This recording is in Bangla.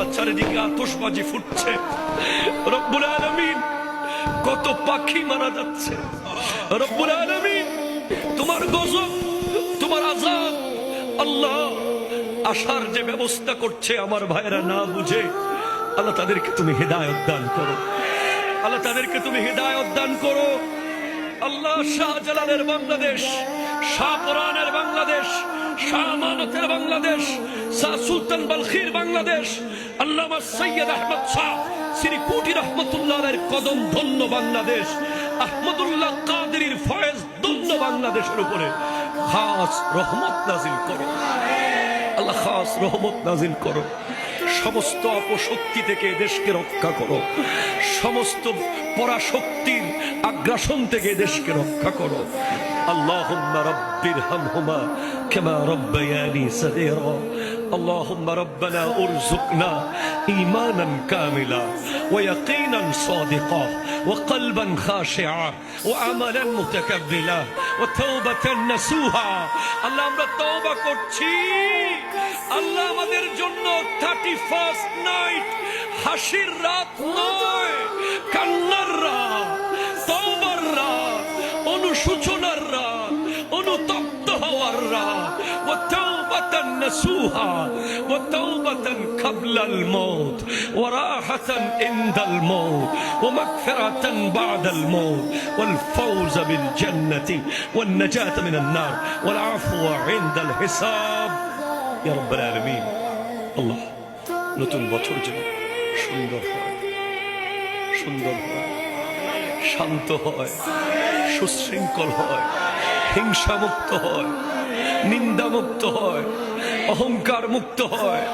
আল্লাহ চারিদিকে আতশবাজি ফুটছে, রব্বুল আলামিন কত পাখি মারা যাচ্ছে, রব্বুল আলামিন তোমার গজব, তোমার আযাব আল্লাহ আসার যে ব্যবস্থা করছে আমার ভাইরা না বুঝে, আল্লাহ তাদেরকে তুমি হিদায়াত দান করো, আল্লাহ তাদেরকে তুমি হিদায়াত দান করো। আল্লাহ শাহজালালের বাংলাদেশ, শাহপরানের বাংলাদেশ, শাহ আমানতের বাংলাদেশ, শাহ সুলতান বালখির বাংলাদেশ, আল্লামা সৈয়দ আহমদ শাহ শ্রীকুটি রহমতুল্লাহের কদম ধন্য বাংলাদেশ, আহমদুল্লাহ কাদেরীর ফয়েজ ধন্য বাংলাদেশের উপরে খাস রহমত নাজিল করো আল্লাহ, খাস রহমত নাজিল করো। সমস্ত অপশক্তি থেকে দেশকে রক্ষা করো, সমস্ত পরাশক্তির আগ্রাসন থেকে দেশকে রক্ষা করো। আল্লাহুম্মা রাব্বিরহামহুমা কামা রাব্বায়ানি সাগীরা। আল্লাহুম্মা রাব্বানা উরযুকনা ঈমানান কামিলা ওয়া ইয়াকিনান সাদিকা ওয়া কলবান খাশিআ ওয়া আমালান মুতাকাব্বিলা ওয়া তাওবাতান নাসুহা। আল্লাহ আমরা তওবা করছি, আল্লাহ আমাদের জন্য 31st নাইট হাসির রাত নয়, কান্নার রাত, তওবার রাত, অনুশোচনার রাত, অনুতপ্ত হওয়ার রাত। ওয়া তাওবাতান নাসুহা ওয়া তাওবাতান ক্বাবলাল মাউত ওয়া রাহাতান ইনদাল মাউত ওয়া মাগফিরাতান বা'দাল মাউত ওয়াল ফাওজা বিল জান্নাতি ওয়ান নাজাতা মিনান নার ওয়াল আফওয়া ইনদাল হিসাব। ইয়া রাব্বাল আলামিন, আল্লাহ নতুন বছর যেন সুন্দর হয়, সুন্দর হয়, শান্ত হয়, সুশৃঙ্খল হয়, হিংসা মুক্ত হয়, নিন্দা মুক্ত হয়, অহংকার মুক্ত হয়।